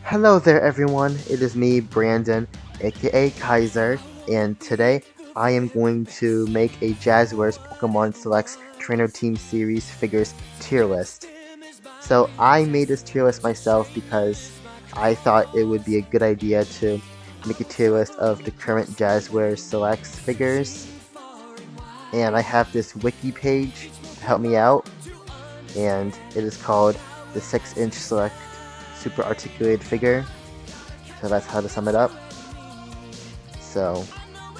Hello there everyone, it is me, Brandon, aka Kaiser, and today I am going to make a Jazwares Pokemon Selects Trainer Team Series Figures tier list. So I made this tier list myself because I thought it would be a good idea to make a tier list of the current Jazwares Selects figures. And I have this wiki page to help me out, and it is called the 6-inch Select Super Articulated Figure. So that's how to sum it up. So,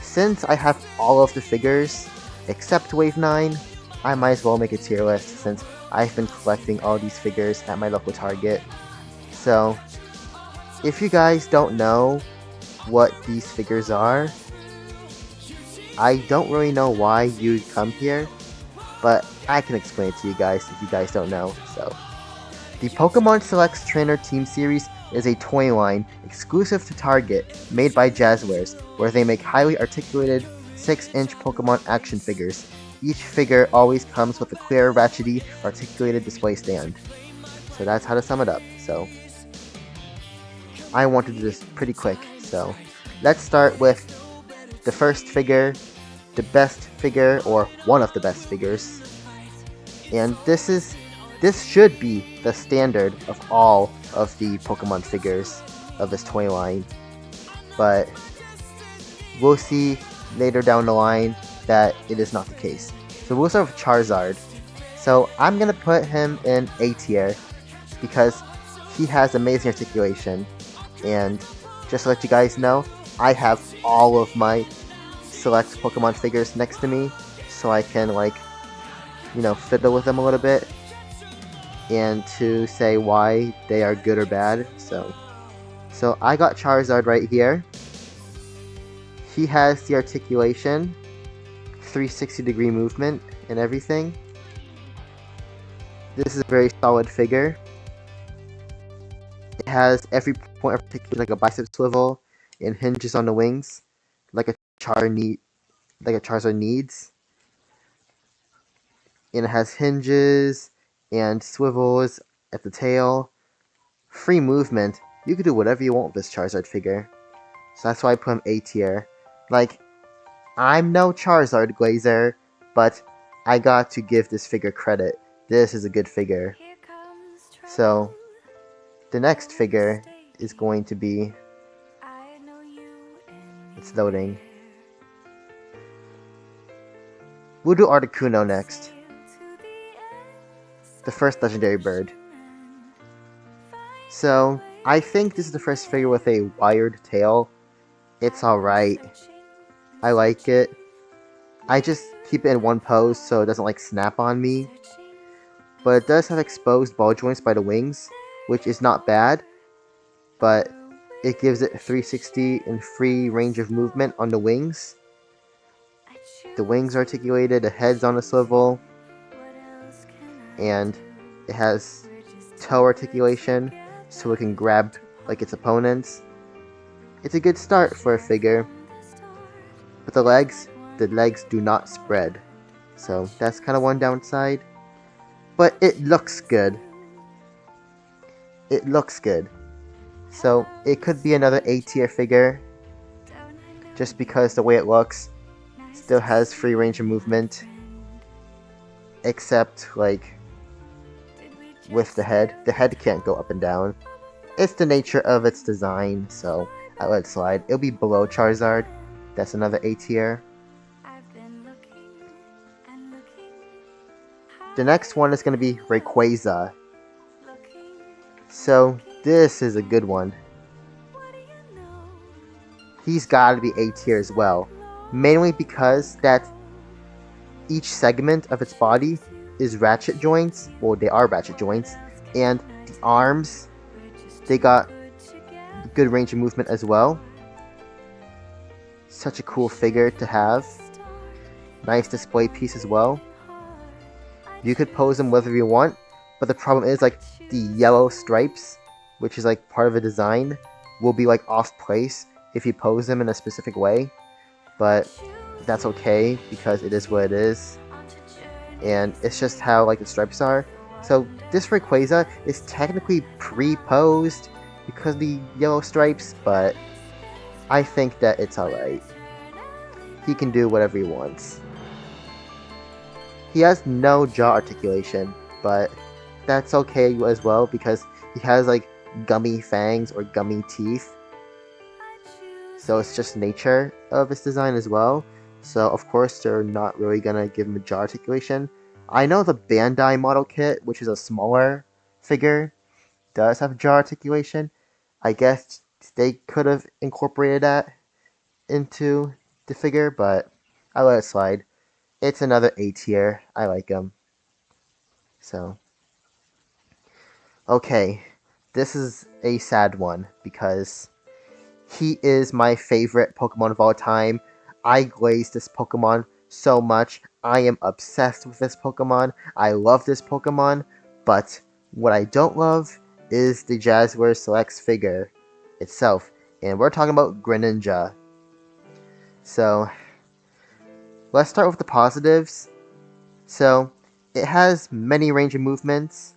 since I have all of the figures except Wave 9, I might as well make a tier list since I've been collecting all these figures at my local Target. So, if you guys don't know what these figures are, I don't really know why you'd come here, but I can explain it to you guys if you guys don't know. So, the Pokemon Selects Trainer Team Series is a toy line exclusive to Target made by Jazwares, where they make highly articulated 6-inch Pokemon action figures. Each figure always comes with a clear, ratchety, articulated display stand. So that's how to sum it up. So I want to do this pretty quick. So let's start with the first figure, the best figure, or one of the best figures. And this should be the standard of all of the Pokemon figures of this toy line, but we'll see later down the line that it is not the case. So we'll start with Charizard. So I'm going to put him in A tier because he has amazing articulation, and just to let you guys know, I have all of my select Pokemon figures next to me so I can fiddle with them a little bit and to say why they are good or bad. So I got Charizard right here. He has the articulation, 360-degree movement, and everything. This is a very solid figure. It has every point of articulation like a bicep swivel and hinges on the wings, like a Charizard needs. And it has hinges and swivels at the tail. Free movement. You can do whatever you want with this Charizard figure. So that's why I put him A tier. Like, I'm no Charizard glazer, but I got to give this figure credit. This is a good figure. So, the next figure is going to be... It's loading. We'll do Articuno next. The first legendary bird. So, I think this is the first figure with a wired tail. It's alright. I like it. I just keep it in one pose so it doesn't snap on me. But it does have exposed ball joints by the wings, which is not bad. But it gives it 360 and free range of movement on the wings. The wings are articulated, the head's on a swivel. And it has toe articulation, so it can grab its opponents. It's a good start for a figure. But the legs do not spread. So that's kind of one downside. But it looks good. It looks good. So it could be another A tier figure. Just because the way it looks still has free range of movement. Except with the head. The head can't go up and down. It's the nature of its design, so I let it slide. It'll be below Charizard. That's another A tier. The next one is going to be Rayquaza. So, this is a good one. He's got to be A tier as well. Mainly because that each segment of its body is ratchet joints. Well, they are ratchet joints. And the arms, they got good range of movement as well. Such a cool figure to have. Nice display piece as well. You could pose him whether you want, but the problem is the yellow stripes, which is part of a design, will be off place if you pose him in a specific way. But that's okay because it is what it is. And it's just how the stripes are. So this Rayquaza is technically pre-posed because of the yellow stripes, but I think that it's alright. He can do whatever he wants. He has no jaw articulation, but that's okay as well because he has like gummy fangs or gummy teeth. So it's just nature of his design as well. So of course they're not really gonna give him a jaw articulation. I know the Bandai model kit, which is a smaller figure, does have jaw articulation. I guess they could have incorporated that into the figure, but I let it slide. It's another A tier. I like him. So, okay, this is a sad one because he is my favorite Pokemon of all time. I glaze this Pokemon so much. I am obsessed with this Pokemon. I love this Pokemon, but what I don't love is the Jazwares Selects figure itself. And we're talking about Greninja. So, let's start with the positives. So, it has many range of movements.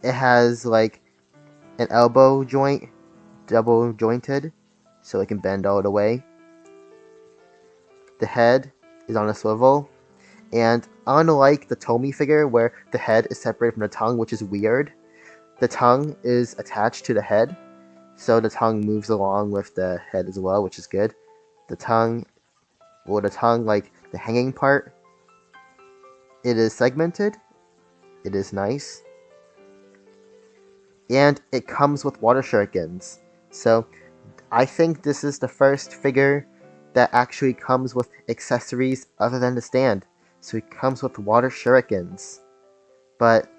It has like an elbow joint, double jointed, so it can bend all the way. The head is on a swivel, and unlike the Tomy figure where the head is separated from the tongue, which is weird, the tongue is attached to the head, so the tongue moves along with the head as well, which is good. The tongue, like the hanging part, it is segmented. It is nice. And it comes with water shurikens. So I think this is the first figure that actually comes with accessories other than the stand. So it comes with water shurikens. But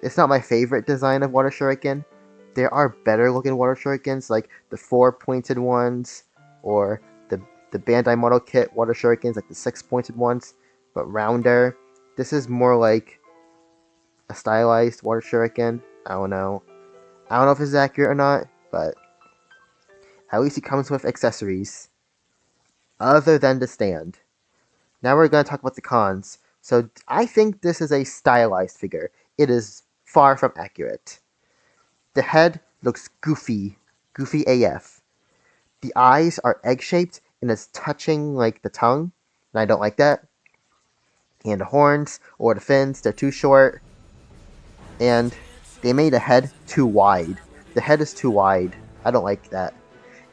it's not my favorite design of water shuriken. There are better looking water shurikens, like the 4 pointed ones, or the Bandai model kit water shurikens, like the 6 pointed ones, but rounder. This is more like a stylized water shuriken. I don't know if it's accurate or not, but at least it comes with accessories other than the stand. Now we're going to talk about the cons. So I think this is a stylized figure. It is far from accurate. The head looks goofy AF. The eyes are egg-shaped and it's touching like the tongue, and I don't like that. And the horns or the fins, they're too short. And they made the head too wide. The head is too wide. I don't like that.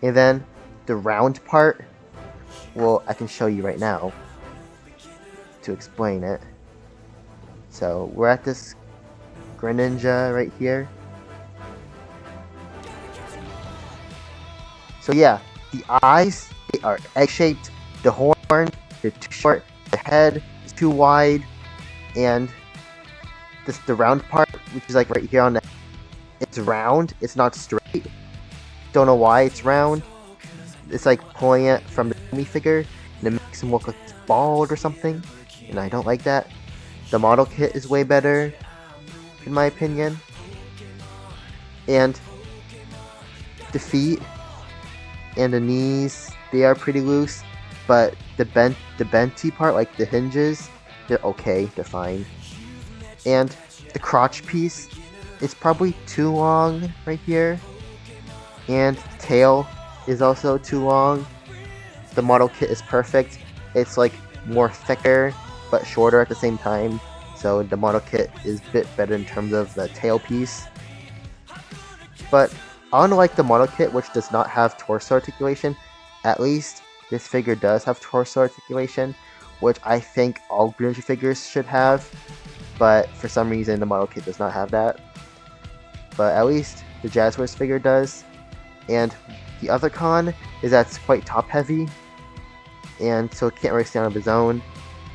And then the round part, well, I can show you right now to explain it. So we're at this Greninja right here. So yeah, the eyes, they are egg-shaped. The horn, they're too short. The head is too wide. And the round part, which is like right here on the, it's round. It's not straight. Don't know why it's round. It's like pulling it from the Mii figure, and it makes him look like he's bald or something. And I don't like that. The model kit is way better, in my opinion. And the feet and the knees, they are pretty loose, but the benty part, like the hinges, they're okay, they're fine. And the crotch piece, it's probably too long right here. And the tail is also too long. The model kit is perfect. It's like more thicker, but shorter at the same time. So the model kit is a bit better in terms of the tail piece. But unlike the model kit, which does not have torso articulation, at least this figure does have torso articulation, which I think all Greninja figures should have. But for some reason, the model kit does not have that. But at least the Jazwares figure does. And the other con is that it's quite top heavy, and so it can't really stand on his own,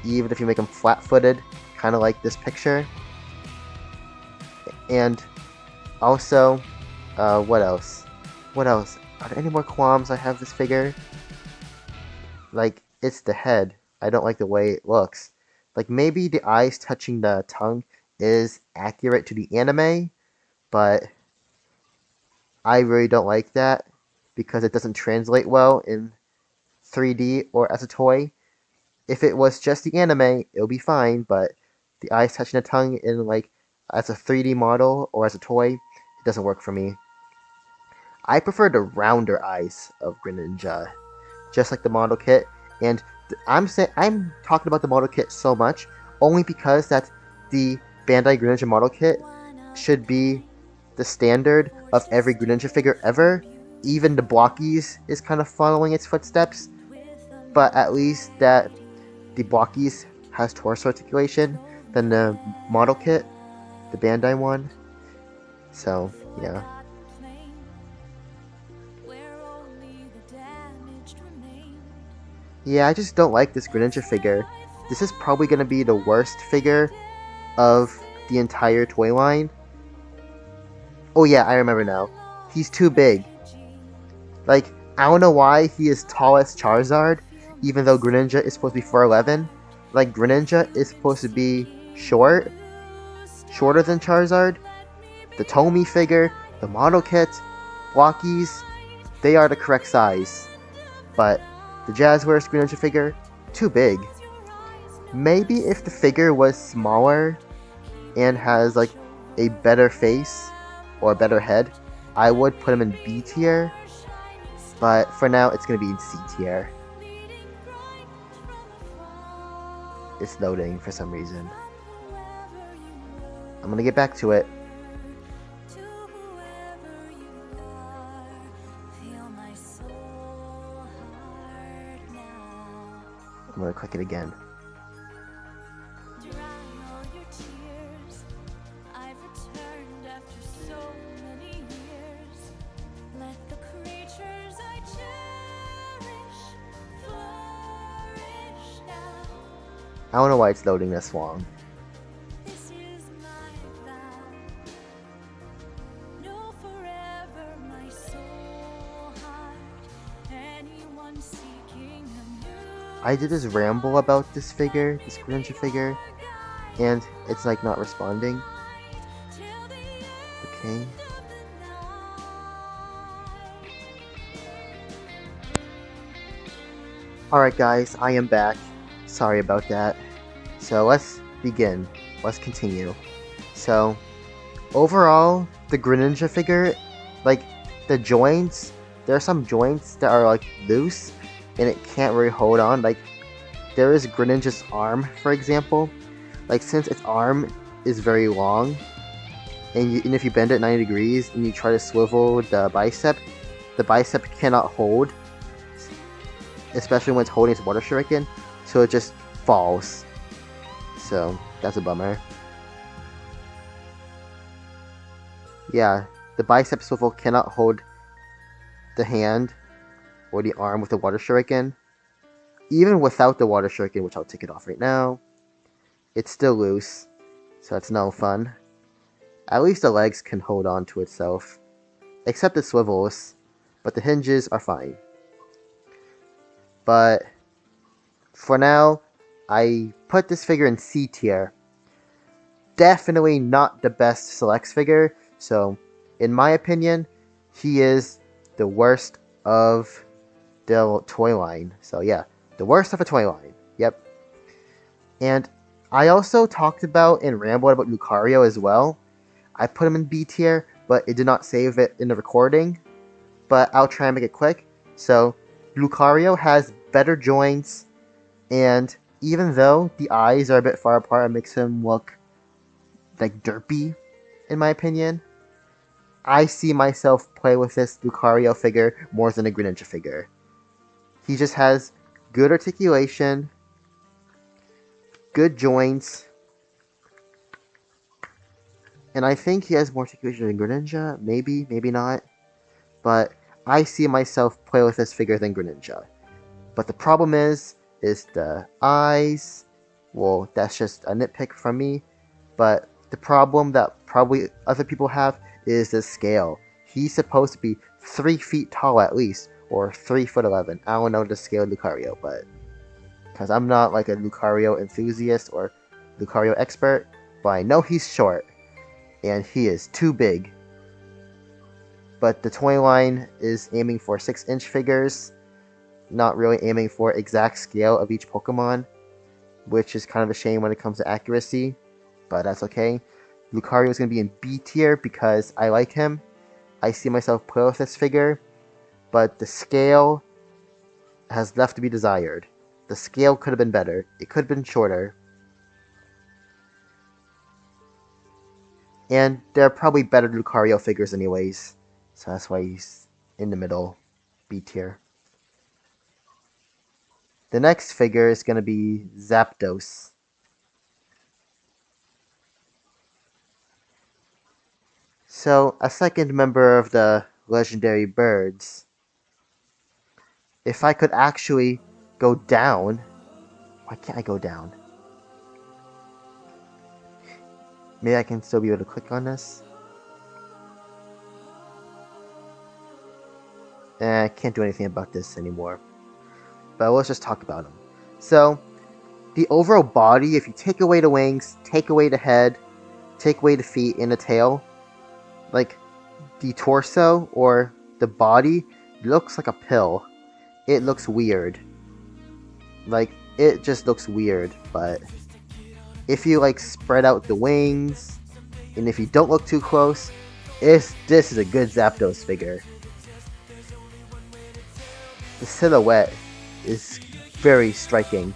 even if you make him flat-footed, kind of like this picture. And also, what else? Are there any more qualms I have this figure? Like, it's the head. I don't like the way it looks. Like, maybe the eyes touching the tongue is accurate to the anime, but I really don't like that because it doesn't translate well in 3D or as a toy. If it was just the anime, it would be fine, but the eyes touching the tongue in like as a 3D model or as a toy, it doesn't work for me. I prefer the rounder eyes of Greninja, just like the model kit. And I'm talking about the model kit so much only because that the Bandai Greninja model kit should be the standard of every Greninja figure ever. Even the Blockies is kind of following its footsteps, but at least that the Blockies has torso articulation than the model kit, the Bandai one. So, yeah. Yeah, I just don't like this Greninja figure. This is probably going to be the worst figure of the entire toy line. Oh yeah, I remember now. He's too big. Like, I don't know why he is tall as Charizard, even though Greninja is supposed to be 4'11". Like, Greninja is supposed to be shorter than Charizard. The Tomy figure, the model kit, Blockies, they are the correct size. But the Jazwares Greninja figure, too big. Maybe if the figure was smaller and has like a better face or a better head, I would put him in B tier. But for now, it's going to be in C tier. It's loading for some reason. I'm going to get back to it. I'm going to click it again. I don't know why it's loading this long. I did this ramble about this figure, this Greninja figure, and it's like not responding. Okay. Alright guys, I am back. Sorry about that. So let's begin. Let's continue. So, overall, the Greninja figure, like, the joints, there are some joints that are like loose, and it can't really hold on. Like, there is Greninja's arm, for example. Like, since its arm is very long, and if you bend it 90 degrees and you try to swivel the bicep cannot hold, especially when it's holding its water shuriken, so it just falls. So, that's a bummer. Yeah, the bicep swivel cannot hold the hand or the arm with the water shuriken. Even without the water shuriken, which I'll take it off right now, it's still loose, so that's no fun. At least the legs can hold on to itself, except the swivels, but the hinges are fine. But for now, I put this figure in C tier. Definitely not the best Selects figure, so in my opinion, he is the worst of the toy line. So yeah, the worst of a toy line. Yep. And I also talked about and rambled about Lucario as well. I put him in B tier, but it did not save it in the recording. But I'll try and make it quick. So, Lucario has better joints, and even though the eyes are a bit far apart, it makes him look like derpy, in my opinion. I see myself play with this Lucario figure more than a Greninja figure. He just has good articulation, good joints, and I think he has more articulation than Greninja. Maybe, maybe not. But I see myself play with this figure than Greninja. But the problem is the eyes. Well, that's just a nitpick from me. But the problem that probably other people have is the scale. He's supposed to be 3 feet tall at least, or 3'11". I don't know the scale of Lucario, but because I'm not like a Lucario enthusiast or Lucario expert, but I know he's short, and he is too big. But the toy line is aiming for 6-inch figures, not really aiming for exact scale of each Pokemon, which is kind of a shame when it comes to accuracy, but that's okay. Lucario is going to be in B tier because I like him, I see myself play with this figure, but the scale has left to be desired. The scale could have been better. It could have been shorter. And there are probably better Lucario figures anyways. So that's why he's in the middle, B tier. The next figure is going to be Zapdos. So, a second member of the legendary birds. If I could actually go down... Why can't I go down? Maybe I can still be able to click on this. I can't do anything about this anymore. But let's just talk about him. So, the overall body, if you take away the wings, take away the head, take away the feet and the tail, like, the torso or the body looks like a pill. It looks weird. Like, it just looks weird, but if you, like, spread out the wings, and if you don't look too close, this is a good Zapdos figure. The silhouette is very striking.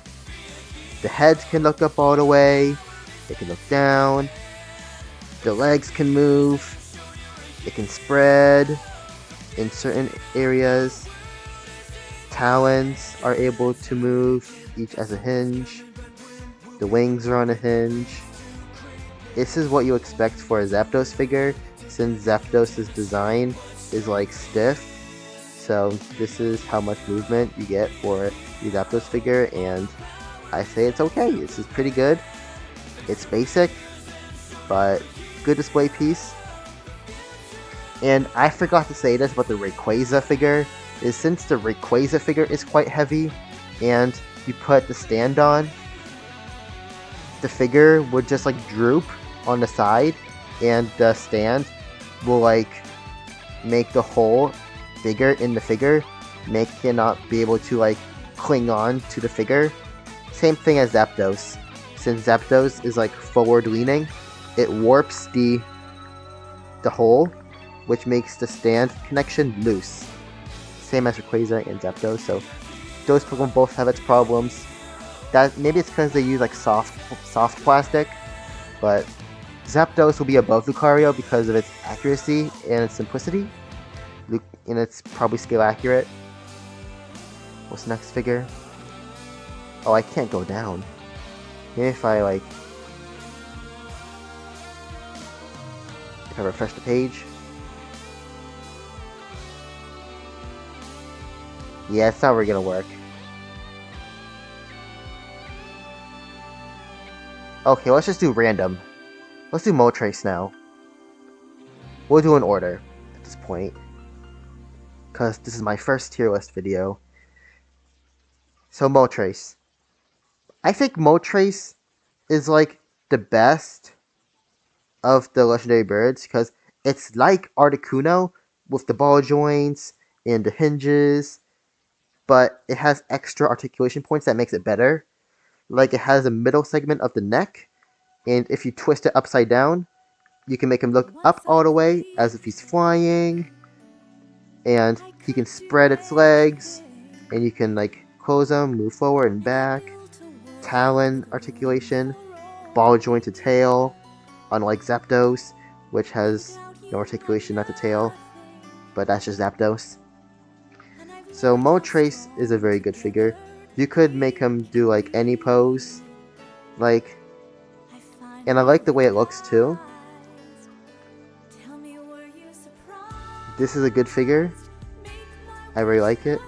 The head can look up all the way, it can look down, the legs can move, it can spread in certain areas, talons are able to move, each as a hinge, the wings are on a hinge. This is what you expect for a Zapdos figure, since Zapdos' design is like stiff. So this is how much movement you get for the Zapdos figure, and I say it's okay. This is pretty good. It's basic, but good display piece. And I forgot to say this about the Rayquaza figure, is since the Rayquaza figure is quite heavy, and you put the stand on, the figure would just like droop on the side, and the stand will like make the hole bigger in the figure, make it not be able to like cling on to the figure. Same thing as Zapdos. Since Zapdos is like forward leaning, it warps the hole, which makes the stand connection loose. Same as Rayquaza and Zapdos, so those Pokemon both have its problems. That maybe it's because they use like soft plastic, but Zapdos will be above Lucario because of its accuracy and its simplicity. And it's probably scale accurate. What's the next figure? Oh, I can't go down. Maybe if I like... If I refresh the page. Yeah, it's not really gonna work. Okay, let's just do random. Let's do Moltres now. We'll do an order at this point, because this is my first tier list video. So Moltres. I think Moltres is like the best of the legendary birds, because it's like Articuno with the ball joints and the hinges, but it has extra articulation points that makes it better. Like, it has a middle segment of the neck, and if you twist it upside down, you can make him look up all the way as if he's flying, and he can spread its legs, and you can like close them, move forward and back. Talon articulation, ball joint to tail, unlike Zapdos, which has no articulation at the tail, but that's just Zapdos. So Moltres is a very good figure. You could make him do like any pose, like, and I like the way it looks too. This is a good figure. I really like it.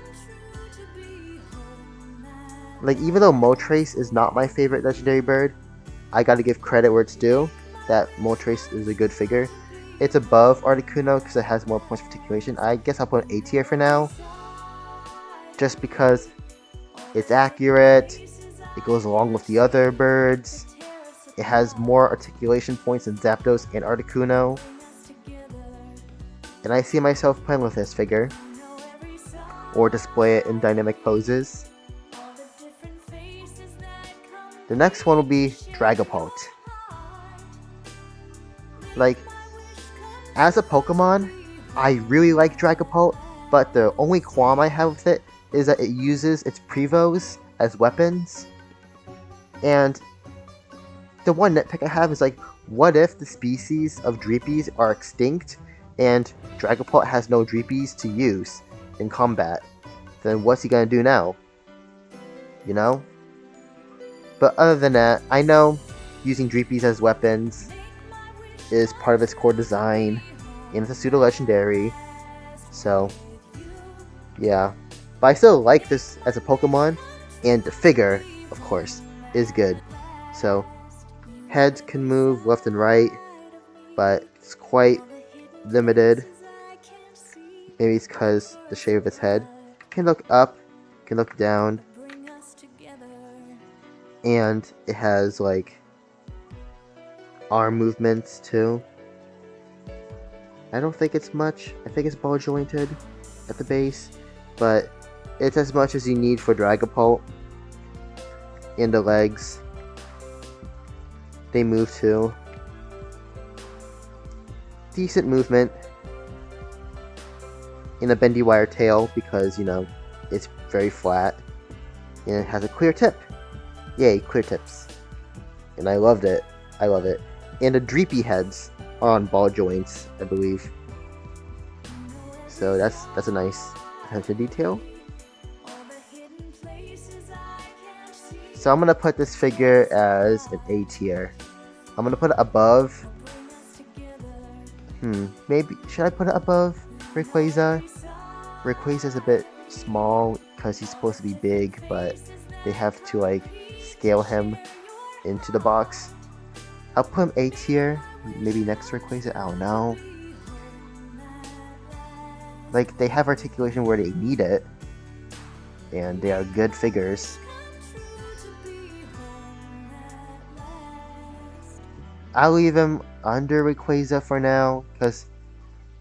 Like, even though Moltres is not my favorite legendary bird, I gotta give credit where it's due, that Moltres is a good figure. It's above Articuno because it has more points of articulation. I guess I'll put an A tier for now, just because it's accurate, it goes along with the other birds, it has more articulation points than Zapdos and Articuno, and I see myself playing with this figure, or display it in dynamic poses. The next one will be Dragapult. Like, as a Pokemon, I really like Dragapult, but the only qualm I have with it is that it uses its Prevos as weapons. And the one nitpick I have is like, what if the species of Dreepies are extinct and Dragapult has no Dreepies to use in combat? Then what's he gonna do now? You know? But other than that, I know using Dreepies as weapons is part of its core design, and it's a pseudo-legendary, so yeah. But I still like this as a Pokemon, and the figure, of course, is good. So, heads can move left and right, but it's quite limited. Maybe it's because the shape of its head. Can look up, can look down, and it has like arm movements too. I don't think it's much. I think it's ball jointed at the base, but it's as much as you need for Dragapult. And the legs, they move too. Decent movement. And a bendy wire tail because, you know, it's very flat. And it has a clear tip. Yay, clear tips. And I loved it. I love it. And the Dreepy heads are on ball joints, I believe. So that's a nice attention to detail. So I'm gonna put this figure as an A tier. I'm gonna put it above. Maybe should I put it above Rayquaza? Rayquaza's a bit small because he's supposed to be big, but they have to like scale him into the box. I'll put him A tier, maybe next to Rayquaza. I don't know. Like, they have articulation where they need it, and they are good figures. I'll leave him under Rayquaza for now, because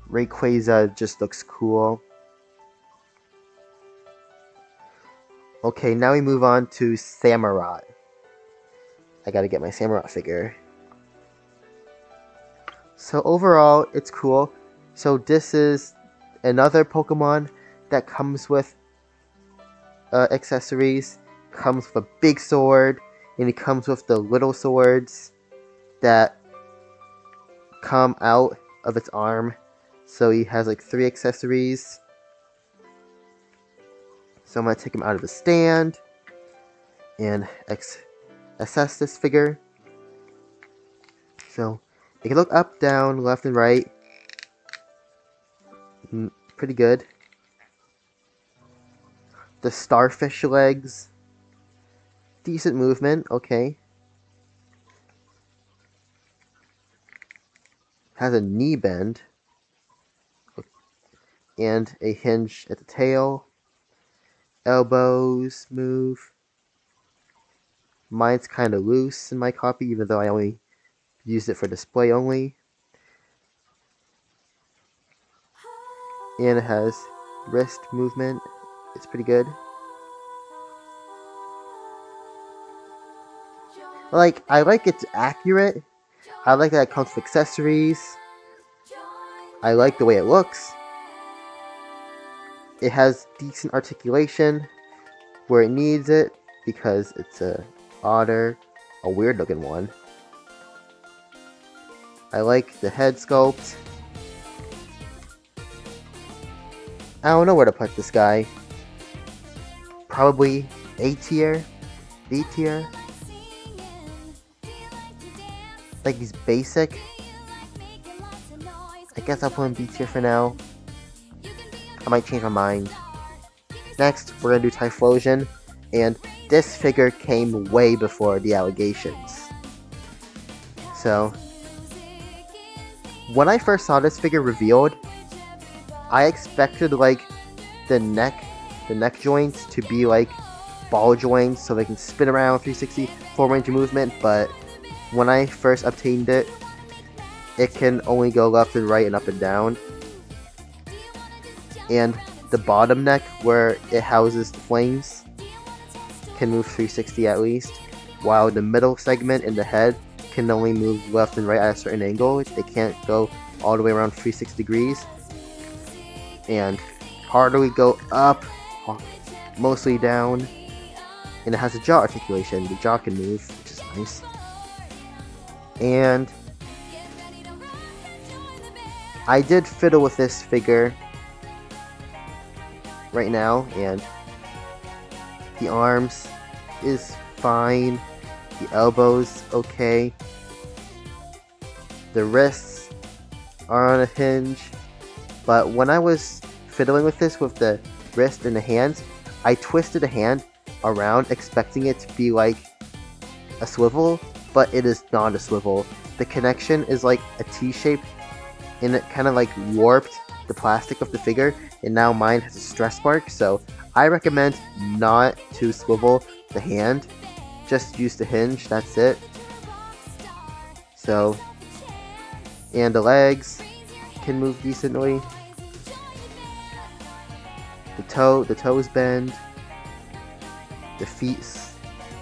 Rayquaza just looks cool. Okay, now we move on to Samurott. I gotta get my Samurott figure. So overall, it's cool. So this is another Pokemon that comes with accessories. Comes with a big sword, and it comes with the little swords that come out of its arm. So he has like 3 accessories. So I'm going to take him out of the stand and assess this figure. So you can look up, down, left, and right. Pretty good. The starfish legs. Decent movement, okay. Has a knee bend. And a hinge at the tail. Elbows move. Mine's kind of loose in my copy, even though I only used it for display only. And it has wrist movement. It's pretty good. I like it's accurate. I like that it comes with accessories. I like the way it looks. It has decent articulation where it needs it because it's a weird looking one. I like the head sculpt. I don't know where to put this guy. Probably A tier, B tier. Like, he's basic. I guess I'll put him B tier for now. I might change my mind. Next, we're gonna do Typhlosion, and this figure came way before the allegations. So, when I first saw this figure revealed, I expected like the neck joints to be like ball joints so they can spin around 360 full range of movement, but when I first obtained it, it can only go left and right and up and down. And the bottom neck, where it houses the flames, can move 360 at least, while the middle segment and the head can only move left and right at a certain angle. They can't go all the way around 360 degrees. And harder we go up, mostly down. And it has a jaw articulation. The jaw can move, which is nice. And I did fiddle with this figure right now, and the arms is fine. The elbows, okay. The wrists are on a hinge. But when I was fiddling with this with the wrist and the hands, I twisted the hand around expecting it to be like a swivel, but it is not a swivel. The connection is like a T-shape, and it kind of like warped the plastic of the figure, and now mine has a stress mark, so I recommend not to swivel the hand. Just use the hinge, that's it. So, and the legs can move decently. The toes bend. The feet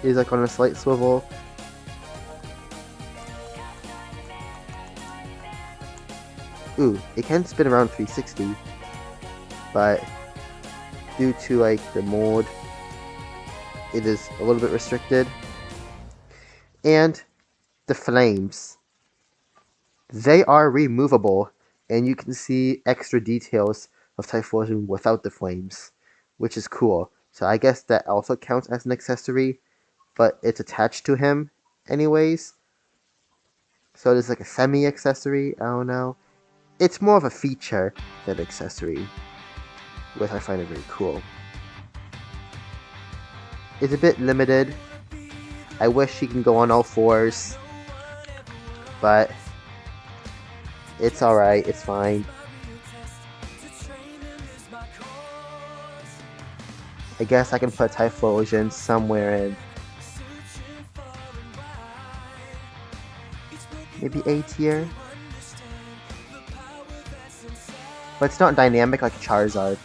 is like on a slight swivel. Ooh, it can spin around 360, but due to like the mold, it is a little bit restricted. And the flames, they are removable, and you can see extra details of Typhlosion without the flames, which is cool. So I guess that also counts as an accessory, but it's attached to him anyways. So it is like a semi-accessory, I don't know. It's more of a feature than an accessory, which I find it very cool. It's a bit limited. I wish he can go on all fours, but it's alright, it's fine. I guess I can put Typhlosion somewhere in maybe A tier. But it's not dynamic like Charizard.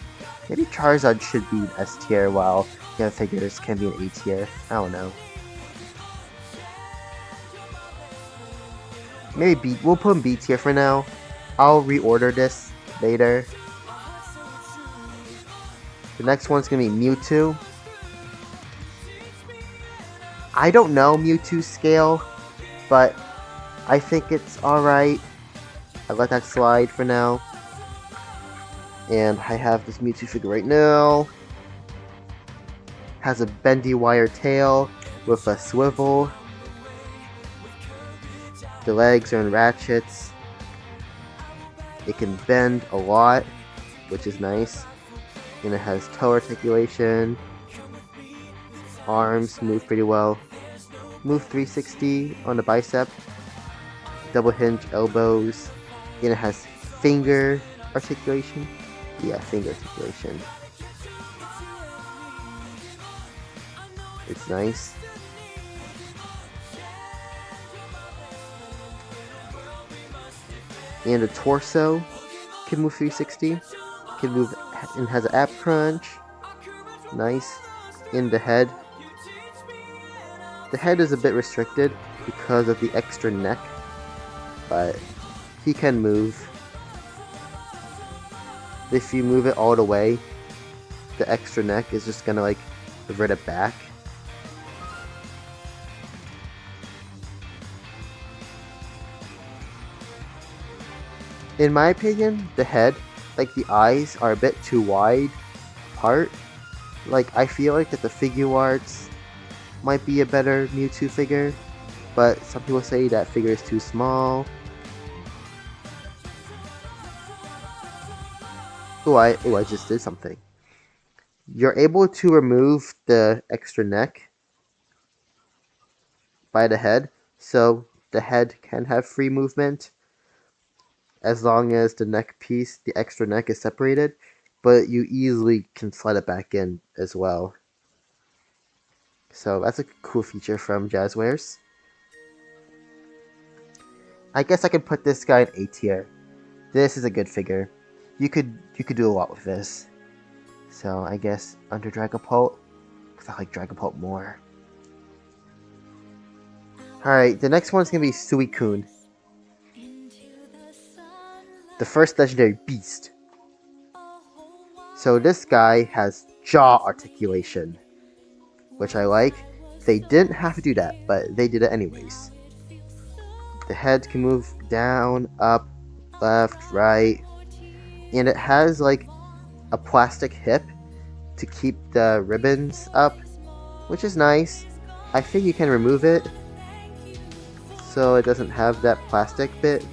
Maybe Charizard should be S tier while the other figures can be an A tier. I don't know. Maybe we'll put him B tier for now. I'll reorder this later. The next one's gonna be Mewtwo. I don't know Mewtwo's scale, but I think it's alright. I let that slide for now. And I have this Mewtwo figure right now. Has a bendy wire tail with a swivel. The legs are in ratchets. It can bend a lot, which is nice. And it has toe articulation. Arms move pretty well. Move 360 on the bicep. Double hinge elbows. And it has finger articulation. Yeah, finger articulation. It's nice. And the torso can move 360. Can move and has an ab crunch. Nice. In the head. The head is a bit restricted because of the extra neck, but he can move. If you move it all the way, the extra neck is just gonna like revert it back. In my opinion, the head, like the eyes, are a bit too wide apart. Like, I feel like that the figure arts might be a better Mewtwo figure, but some people say that figure is too small. I just did something. You're able to remove the extra neck by the head, so the head can have free movement as long as the neck piece, the extra neck, is separated, but you easily can slide it back in as well. So that's a cool feature from Jazwares. I guess I could put this guy in A tier. This is a good figure. You could do a lot with this. So I guess under Dragapult, because I like Dragapult more. Alright, the next one's gonna be Suicune. The first legendary beast. So this guy has jaw articulation, which I like. They didn't have to do that, but they did it anyways. The head can move down, up, left, right, and it has like a plastic hip to keep the ribbons up, which is nice. I think you can remove it so it doesn't have that plastic bit,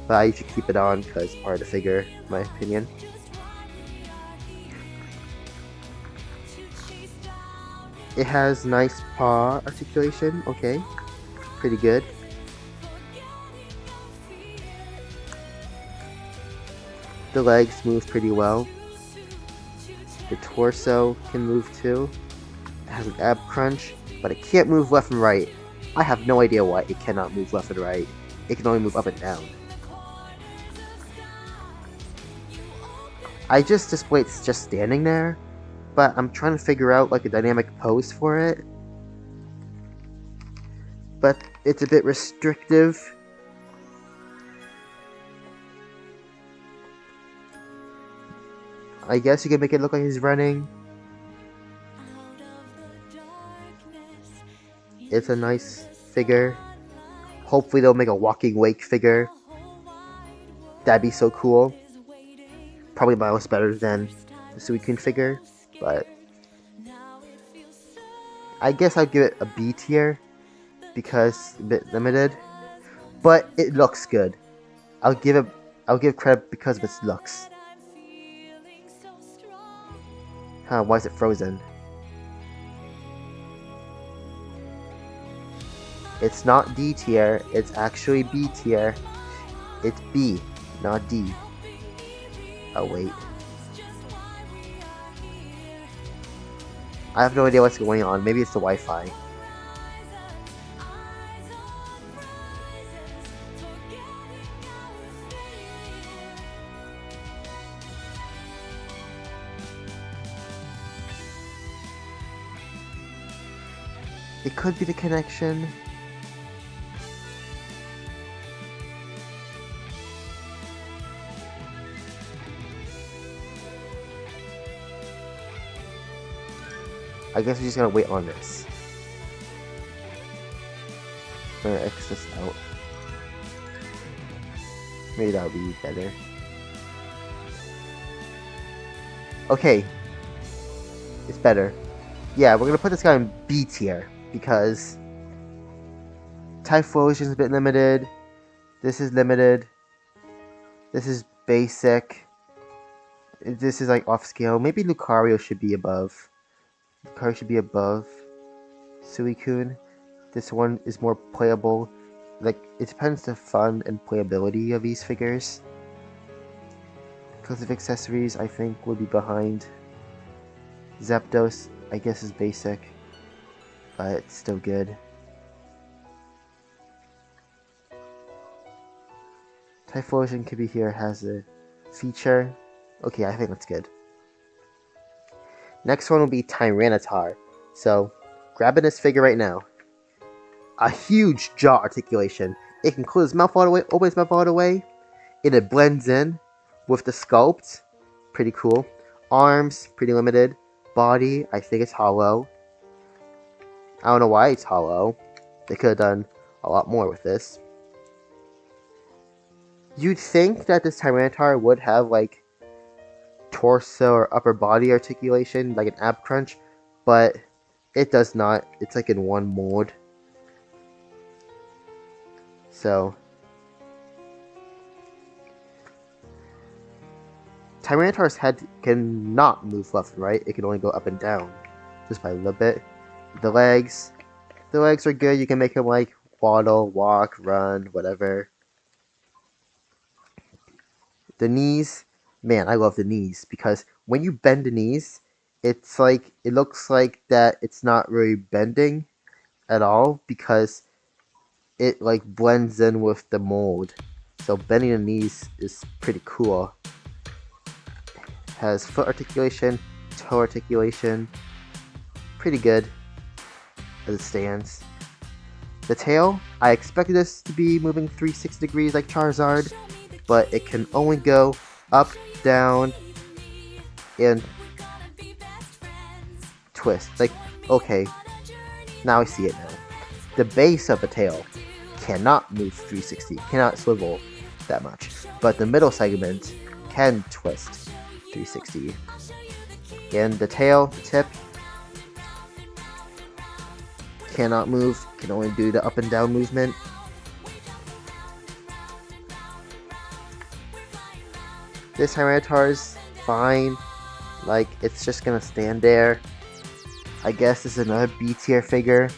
but I usually keep it on because it's part of the figure, in my opinion. It has nice paw articulation, okay, pretty good. The legs move pretty well. The torso can move too. It has an ab crunch, but it can't move left and right. I have no idea why it cannot move left and right. It can only move up and down. I just displayed it's just standing there, but I'm trying to figure out like a dynamic pose for it. But it's a bit restrictive. I guess you can make it look like he's running. It's a nice figure. Hopefully they'll make a walking wake figure. That'd be so cool. Probably miles better than the Suicune figure, but I guess I'd give it a B tier because a bit limited. But it looks good. I'll give credit because of its looks. Huh, why is it frozen? It's not D tier, it's actually B tier. It's B, not D. Oh wait. I have no idea what's going on. Maybe it's the Wi-Fi. It could be the connection. I guess we're just gonna wait on this. I'm gonna X this out. Maybe that would be better. Okay. It's better. Yeah, we're gonna put this guy in B tier because Typhlosion is a bit limited. This is limited. This is basic. This is like off scale. Maybe Lucario should be above. Lucario should be above Suicune. This one is more playable. Like, it depends on the fun and playability of these figures. Because of accessories, I think would be behind. Zapdos, I guess, is basic, but it's still good. Typhlosion could be here, has a feature. Okay, I think that's good. Next one will be Tyranitar. So, grabbing this figure right now. A huge jaw articulation. It can close his mouth all the way, open his mouth all the way. And it blends in with the sculpt. Pretty cool. Arms, pretty limited. Body, I think it's hollow. I don't know why it's hollow. They could have done a lot more with this. You'd think that this Tyranitar would have like torso or upper body articulation, like an ab crunch, but it does not. It's like in one mode. So Tyranitar's head cannot move left and right. It can only go up and down, just by a little bit. The legs are good. You can make him like waddle, walk, run, whatever. The knees, man, I love the knees because when you bend the knees, it's like it looks like that it's not really bending at all because it like blends in with the mold. So bending the knees is pretty cool. Has foot articulation, toe articulation, pretty good as it stands. The tail, I expected this to be moving 360 degrees like Charizard, but it can only go up, down, and twist. Like, okay, now I see it now. The base of the tail cannot move 360, cannot swivel that much, but the middle segment can twist 360. And the tail, the tip, cannot move, can only do the up and down movement. This Tyranitar is fine, like it's just gonna stand there. I guess this is another B tier figure.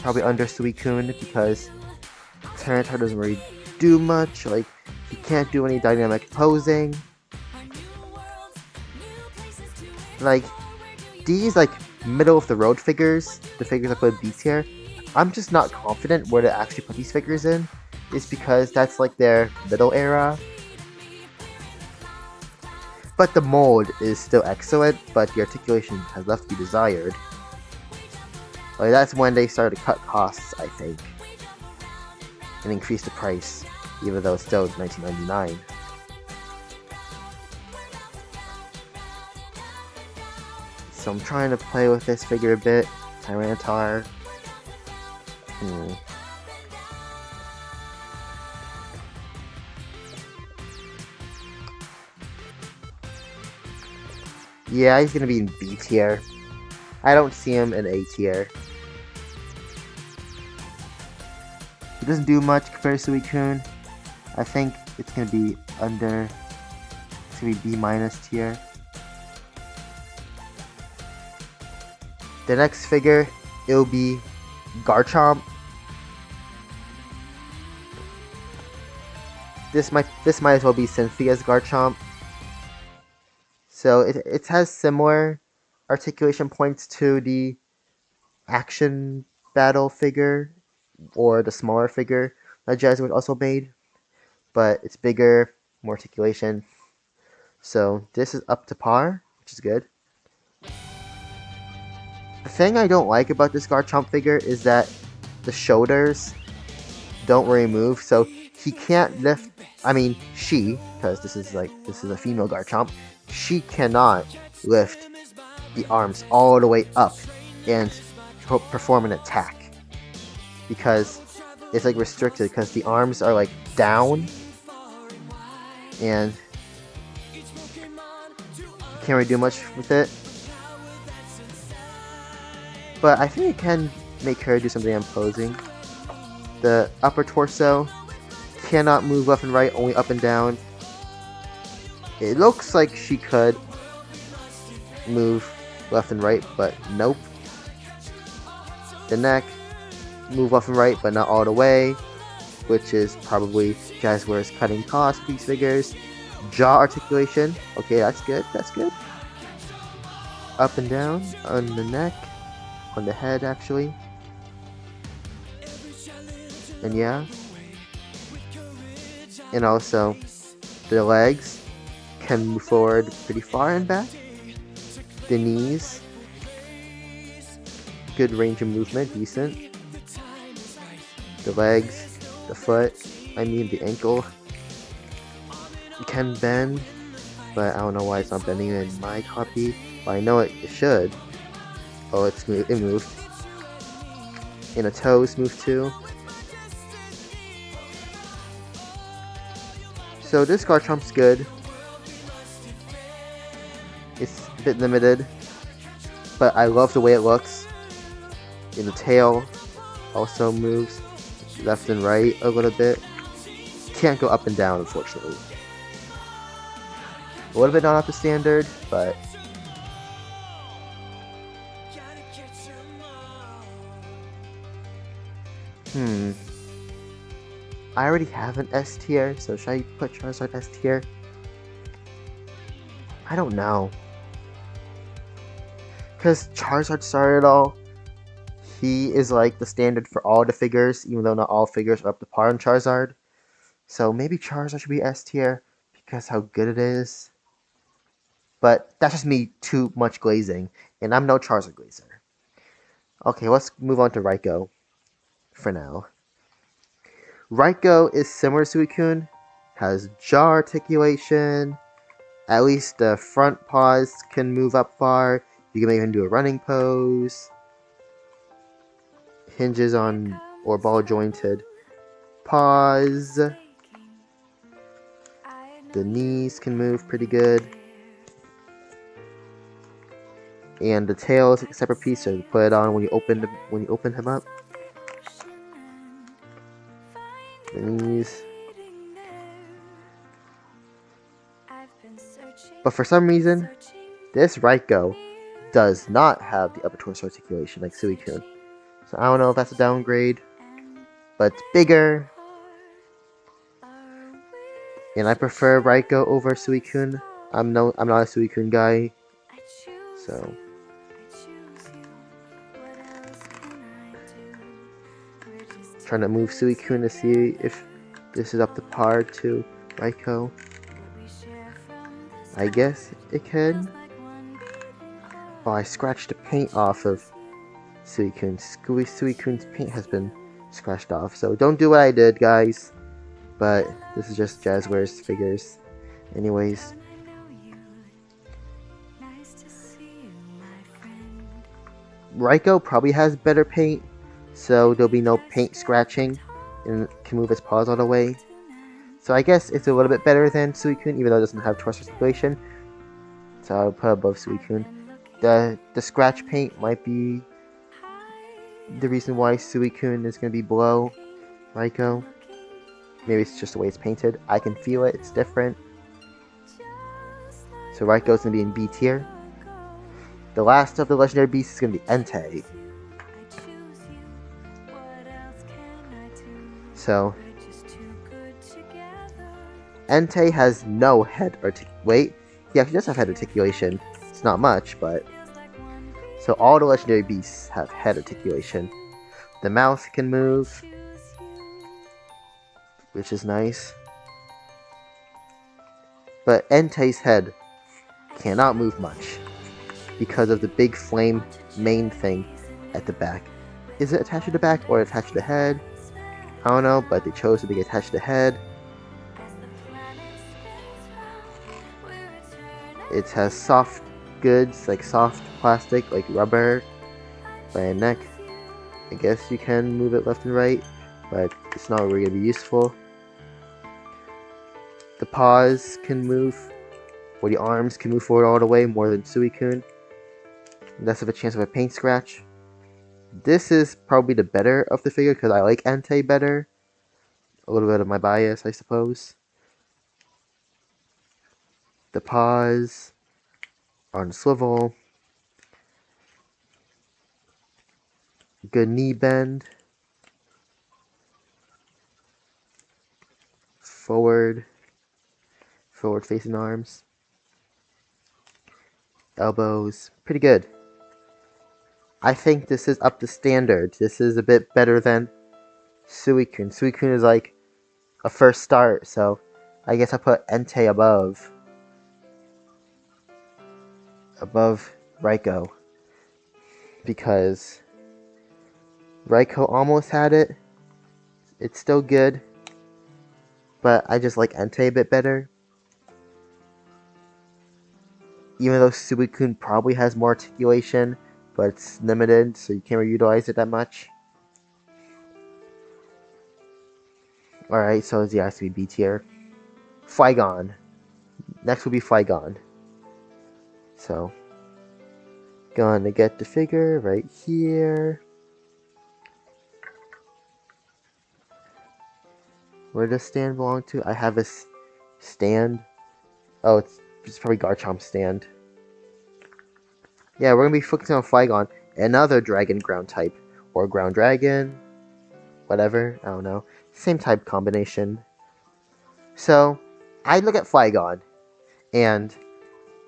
Probably under Suicune because Tyranitar doesn't really do much, like he can't do any dynamic posing. Like these like middle of the road figures, the figures I put B tier, I'm just not confident where to actually put these figures in. Is because that's like their middle era. But the mold is still excellent, but the articulation has left to be desired. Like that's when they started to cut costs, I think, and increase the price, even though it's still $19.99. So I'm trying to play with this figure a bit. Tyranitar. Yeah, he's gonna be in B tier. I don't see him in A tier. He doesn't do much compared to Suicune. I think it's gonna be under. It's gonna be B- tier. The next figure, it'll be Garchomp. This might as well be Cynthia's Garchomp. So it has similar articulation points to the action battle figure or the smaller figure that Jazwares also made, but it's bigger, more articulation. So this is up to par, which is good. The thing I don't like about this Garchomp figure is that the shoulders don't really move, so he can't lift. I mean, she, because this is a female Garchomp, she cannot lift the arms all the way up and perform an attack because it's like restricted because the arms are like down and you can't really do much with it. But I think it can make her do something imposing. The upper torso cannot move left and right, only up and down. It looks like she could move left and right, but nope. The neck, move left and right, but not all the way, which is probably Jazwares cutting costs for these figures. Jaw articulation, okay, that's good, that's good. Up and down on the neck, on the head actually. And yeah. And also, the legs can move forward pretty far and back. The knees, good range of movement, decent. The legs, the foot, the ankle, can bend, but I don't know why it's not bending in my copy. But I know it should. Oh, it moved. And the toes moved too. So this Garchomp's good. It's a bit limited, but I love the way it looks. And the tail also moves left and right a little bit. Can't go up and down, unfortunately. A little bit not up to standard, but I already have an S tier, so should I put Charizard S tier? I don't know. Because Charizard started it all. He is like the standard for all the figures, even though not all figures are up to par on Charizard. So maybe Charizard should be S tier because how good it is. But that's just me too much glazing, and I'm no Charizard glazer. Okay, let's move on to Raikou for now. Raikou is similar to Suicune, has jaw articulation. At least the front paws can move up far. You can even do a running pose. Hinges on or ball jointed paws. The knees can move pretty good. And the tail is a separate piece, so you put it on when you open him up. The knees. But for some reason, this Raikou does not have the upper torso articulation like Suicune. So I don't know if that's a downgrade, but it's bigger. And I prefer Raikou over Suicune. I'm not a Suicune guy. So trying to move Suicune to see if this is up to par to Raikou. I guess it can. Oh, I scratched the paint off of Suicune. Suicune's paint has been scratched off. So don't do what I did, guys. But this is just Jazwares figures. Anyways. Raikou probably has better paint, so there'll be no paint scratching and can move his paws all the way. So I guess it's a little bit better than Suicune, even though it doesn't have torso articulation. So I'll put above Suicune. The scratch paint might be the reason why Suicune is going to be below Raikou. Maybe it's just the way it's painted. I can feel it, it's different. So Raikou's going to be in B tier. The last of the legendary beasts is going to be Entei. So Entei has no head wait, he actually does have head articulation. It's not much, but so all the legendary beasts have head articulation. The mouth can move, which is nice. But Entei's head cannot move much because of the big flame mane thing at the back. Is it attached to the back or attached to the head? I don't know, but they chose to be attached to the head. It has soft goods, like soft plastic, like rubber, by a neck. I guess you can move it left and right, but it's not really going to be useful. The paws can move, or the arms can move forward all the way more than Suicune. Less of a chance of a paint scratch. This is probably the better of the figure because I like Entei better. A little bit of my bias, I suppose. The paws are on a swivel. Good knee bend. Forward facing arms. Elbows, pretty good. I think this is up to standard. This is a bit better than Suicune. Suicune is like a first start, so I guess I put Entei above Raikou, because Raikou almost had it. It's still good, but I just like Entei a bit better. Even though Suicune probably has more articulation, but it's limited, so you can't really utilize it that much. Alright, so it has to be B tier. Flygon. Next will be Flygon. So, gonna get the figure right here. Where does stand belong to? I have a stand. Oh, it's probably Garchomp's stand. Yeah, we're gonna be focusing on Flygon, another dragon ground type, or ground dragon, whatever, I don't know. Same type combination. So, I look at Flygon, and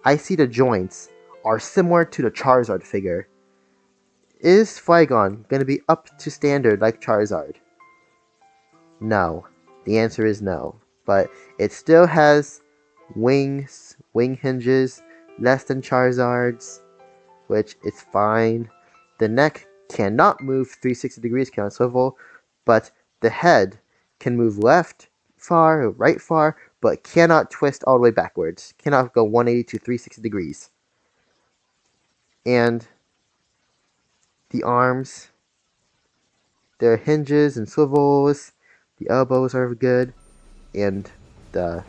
I see the joints are similar to the Charizard figure. Is Flygon gonna be up to standard like Charizard? No. The answer is no. But it still has wing hinges, less than Charizard's, which is fine. The neck cannot move 360 degrees, cannot swivel, but the head can move left far, right far, but cannot twist all the way backwards. Cannot go 180 to 360 degrees. And the arms, their hinges and swivels, the elbows are good, and the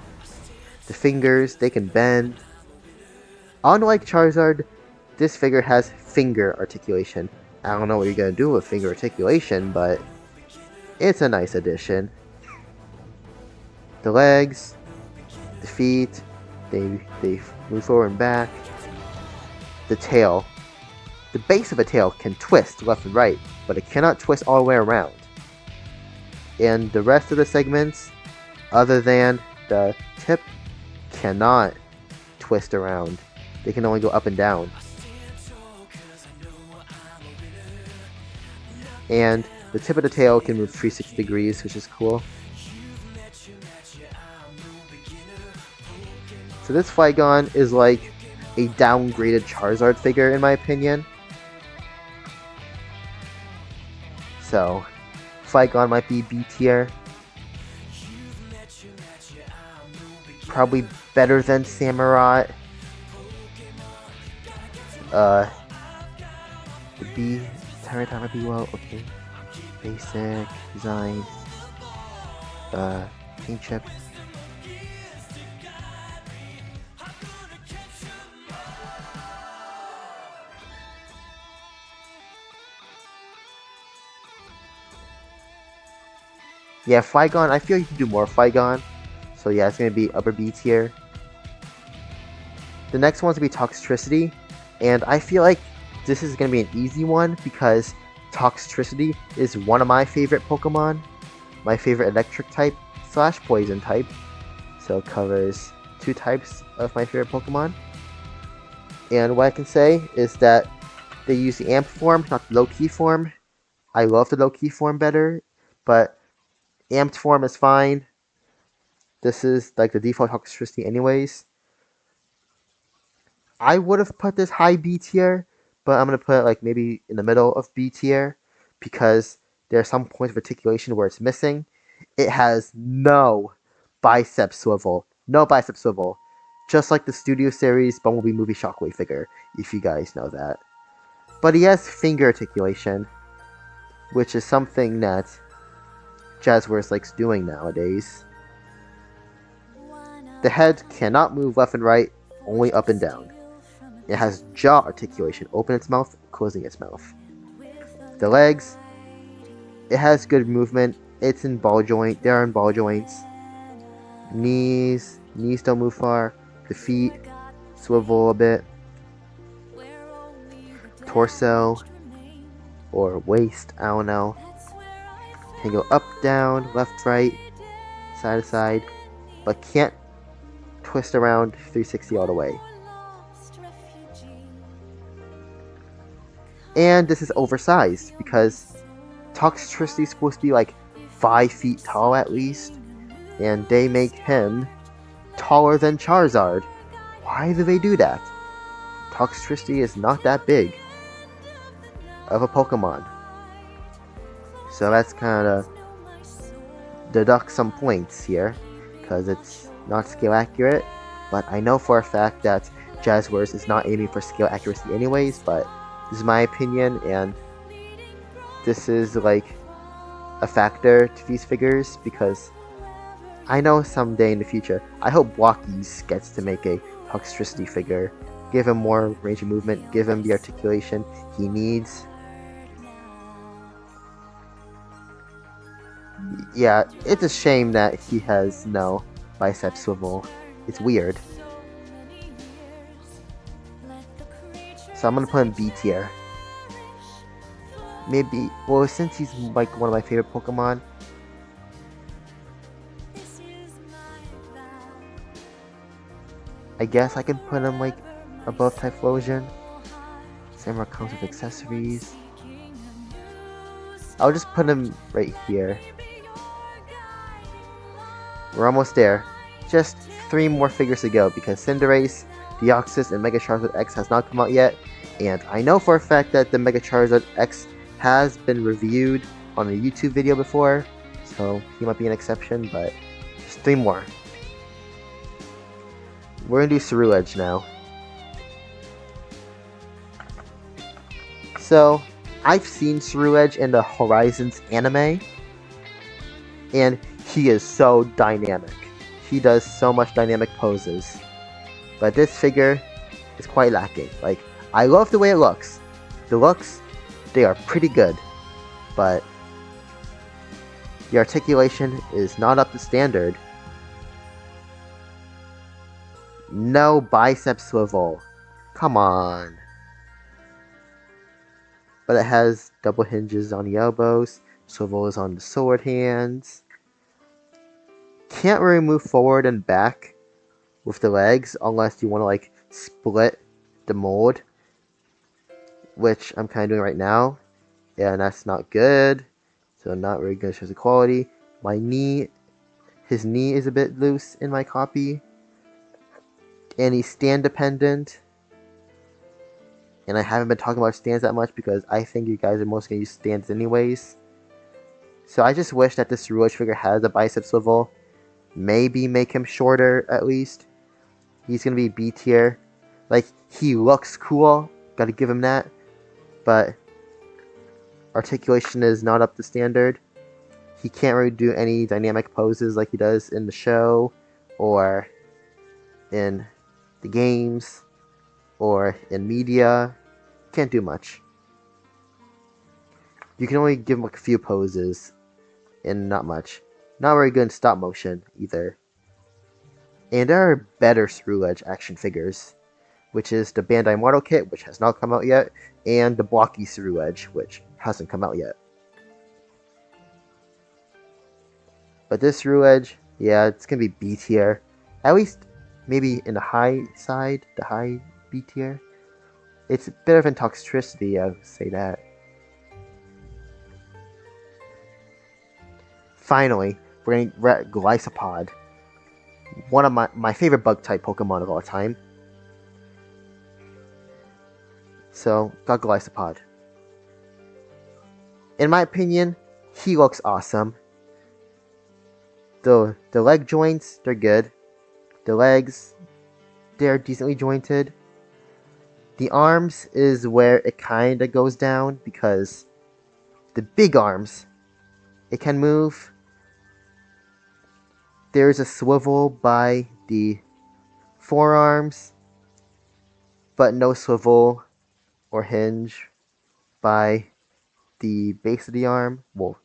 fingers, they can bend. Unlike Charizard, this figure has finger articulation. I don't know what you're gonna do with finger articulation, but it's a nice addition. The legs, the feet, they move forward and back. The tail. The base of a tail can twist left and right, but it cannot twist all the way around. And the rest of the segments, other than the tip, cannot twist around. They can only go up and down. And the tip of the tail can move 360 degrees, which is cool. So this Flygon is like a downgraded Charizard figure in my opinion. So Flygon might be B tier. Probably better than Samurott. The B Tyranitar might be well, okay. Basic, design, paint chip. Yeah, Flygon, I feel you can do more Flygon. So yeah, it's going to be upper B tier. The next one's going to be Toxtricity. And I feel like this is going to be an easy one because Toxtricity is one of my favorite Pokemon. My favorite electric type / poison type. So it covers 2 types of my favorite Pokemon. And what I can say is that they use the amp form, not the low-key form. I love the low-key form better, but amped form is fine. This is like the default Toxtricity anyways. I would have put this high B tier, but I'm going to put it like maybe in the middle of B tier because there are some points of articulation where it's missing. It has no bicep swivel. No bicep swivel. Just like the Studio Series Bumblebee movie Shockwave figure, if you guys know that. But he has finger articulation, which is something that Jazwares likes doing nowadays. The head cannot move left and right, only up and down. It has jaw articulation, open its mouth, closing its mouth. The legs, it has good movement, it's in ball joint, they're in ball joints. Knees don't move far. The feet, swivel a bit. Torso, or waist, I don't know. Can go up, down, left, right, side to side, but can't twist around 360 all the way. And this is oversized because Toxtricity is supposed to be like 5 feet tall at least, and they make him taller than Charizard. Why do they do that? Toxtricity is not that big of a Pokemon. So that's kind of deduct some points here because it's not scale accurate, but I know for a fact that Jazwares is not aiming for scale accuracy anyways, but this is my opinion, and this is like a factor to these figures because I know someday in the future, I hope Walkies gets to make a Toxtricity figure, give him more range of movement, give him the articulation he needs. Yeah, it's a shame that he has no bicep swivel. It's weird. So I'm gonna put him B tier. Maybe, well, since he's like one of my favorite Pokemon, I guess I can put him like above Typhlosion. Samurott comes with accessories. I'll just put him right here. We're almost there. Just 3 more figures to go because Cinderace, Deoxys, and Mega Charizard X has not come out yet. And I know for a fact that the Mega Charizard X has been reviewed on a YouTube video before, so he might be an exception, but Just 3 more. We're gonna do Ceruledge now. So, I've seen Ceruledge in the Horizons anime, and he is so dynamic. He does so much dynamic poses. But this figure is quite lacking. Like, I love the way it looks. The looks, they are pretty good. But the articulation is not up to standard. No bicep swivel. Come on. But it has double hinges on the elbows. Swivel is on the sword hands. Can't really move forward and back with the legs unless you want to like split the mold, which I'm kind of doing right now, and that's not good. So not very good in terms of quality. My knee, his knee is a bit loose in my copy, and he's stand dependent. And I haven't been talking about stands that much because I think you guys are most going to use stands anyways. So I just wish that this Ceruledge figure has a bicep swivel. Maybe make him shorter at least. He's going to be B tier. Like, he looks cool. Gotta give him that. But articulation is not up to standard. He can't really do any dynamic poses like he does in the show. Or in the games. Or in media. Can't do much. You can only give him like a few poses. And not much. Not very good in stop motion either. And there are better Ceruledge action figures, which is the Bandai model kit, which has not come out yet, and the blocky Ceruledge, which hasn't come out yet. But this Ceruledge, yeah, it's gonna be B tier. At least maybe in the high side, the high B tier. It's a bit of toxicity, I would say that. Finally, we're gonna get Golisopod. One of my favorite bug type Pokemon of all time. So, got Golisopod. In my opinion, he looks awesome. The leg joints, they're good. The legs, they're decently jointed. The arms is where it kinda goes down because the big arms, it can move. There's a swivel by the forearms, but no swivel or hinge by the base of the arm. Well,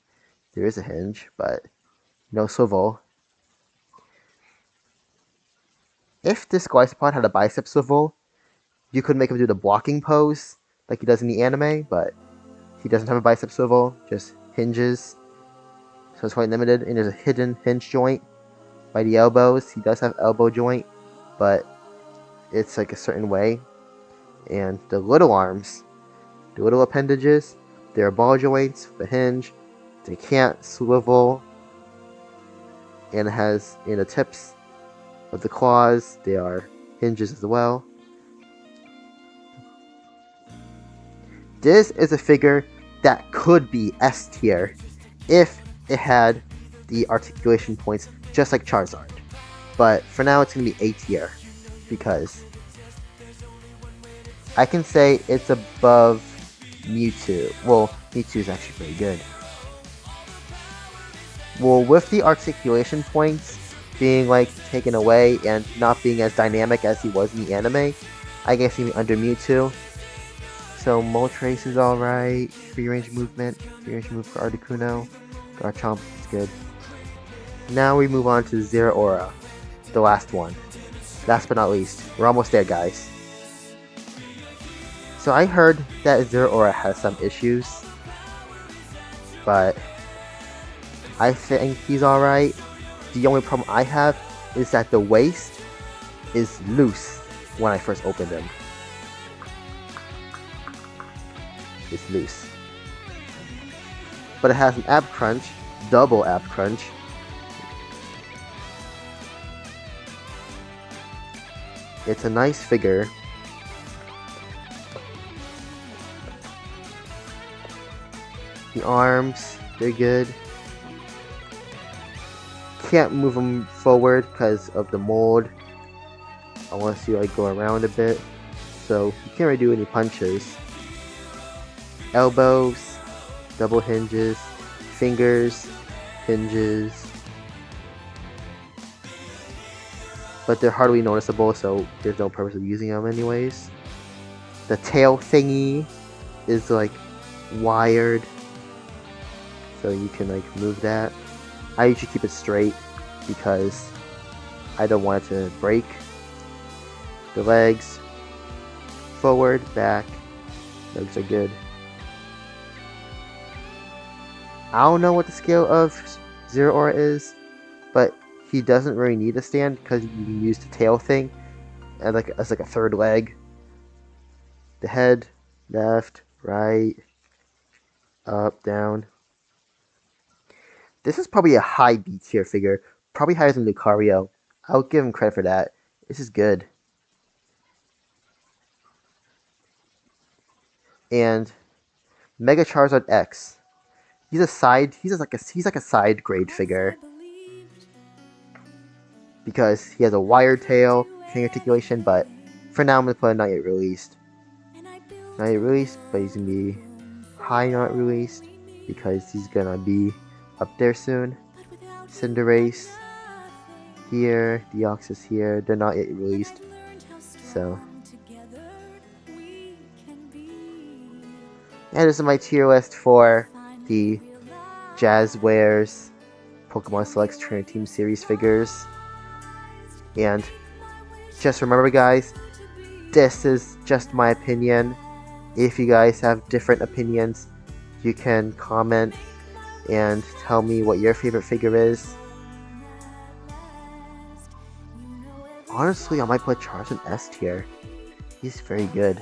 there is a hinge, but no swivel. If this Golisopod had a bicep swivel, you could make him do the blocking pose like he does in the anime, but he doesn't have a bicep swivel, just hinges. So it's quite limited, and there's a hidden hinge joint by the elbows. He does have elbow joint, but it's like a certain way. And the little arms, the little appendages, they're ball joints with a hinge. They can't swivel. And it has, in the tips of the claws, they are hinges as well. This is a figure that could be S tier if it had the articulation points just like Charizard. But for now it's going to be A tier because I can say it's above Mewtwo. Well, Mewtwo is actually pretty good. Well, with the articulation points being like taken away and not being as dynamic as he was in the anime, I guess he'd be under Mewtwo. So Moltres is alright. Free range movement. Free range move for Articuno. Garchomp is good. Now we move on to Zeraora. The last one. Last but not least. We're almost there, guys. So I heard that Zeraora has some issues. But I think he's alright. The only problem I have is that the waist is loose when I first opened him. It's loose. But it has an ab crunch, double ab crunch. It's a nice figure. The arms, they're good. can't move them forward because of the mold. I want to see like go around a bit. So you can't really do any punches. Elbows, double hinges, fingers, hinges. But they're hardly noticeable, so there's no purpose of using them anyways. The tail thingy is like wired, so you can like move that. I usually keep it straight because I don't want it to break. The legs, forward, back, legs are good. I don't know what the scale of Zeraora is, but he doesn't really need a stand because you can use the tail thing as like a third leg. The head, left, right, up, down. This is probably a high B tier figure, probably higher than Lucario. I'll give him credit for that. This is good. And Mega Charizard X. He's like a side grade figure. Because he has a wired tail, finger articulation, but for now I'm gonna put a not yet released. Not yet released, but he's gonna be high not released because he's gonna be up there soon. Cinderace here, Deoxys here, they're not yet released. So and this is my tier list for the Jazwares Pokemon Selects Trainer Team Series figures. And just remember guys, this is just my opinion. If you guys have different opinions, you can comment and tell me what your favorite figure is. Honestly, I might put Charizard in S tier. He's very good.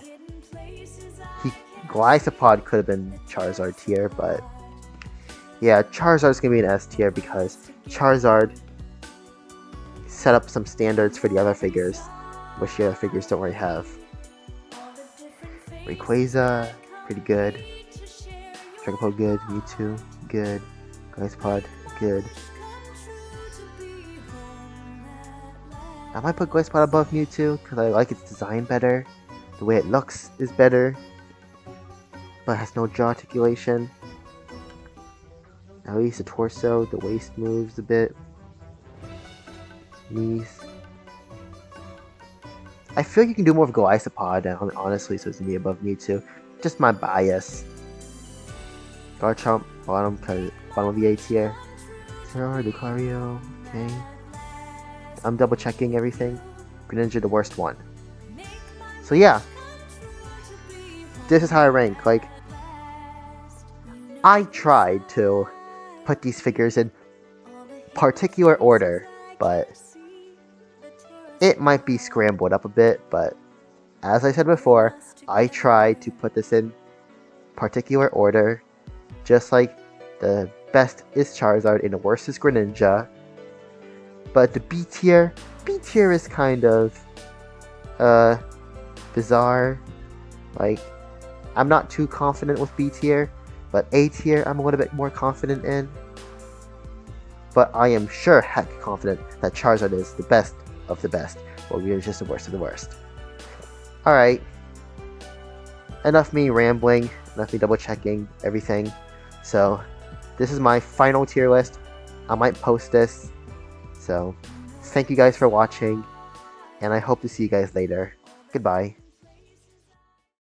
Glycopod could have been Charizard tier, but yeah, Charizard's gonna be an S tier because Charizard set up some standards for the other figures, which the other figures don't really have. Rayquaza, pretty good. Dragapult, good. Mewtwo, good. Glycopod, good. I might put Glycopod above Mewtwo because I like its design better. The way it looks is better, but it has no jaw articulation. At least the torso, the waist moves a bit. Knees. I feel like you can do more of Glycopod, honestly, so it's gonna be above Mewtwo. Just my bias. Garchomp, bottom of the A tier. Charizard, Lucario, okay. I'm double checking everything. Greninja, the worst one. So yeah. This is how I rank. Like, I tried to put these figures in particular order, but it might be scrambled up a bit, but as I said before, I tried to put this in particular order, just like the best is Charizard and the worst is Greninja. But the B tier is kind of bizarre. Like, I'm not too confident with B tier, but A tier I'm a little bit more confident in. But I am sure heck confident that Charizard is the best of the best, while we are just the worst of the worst. Alright. Enough me rambling, enough me double checking everything. So, this is my final tier list. I might post this. So, thank you guys for watching, and I hope to see you guys later. Goodbye.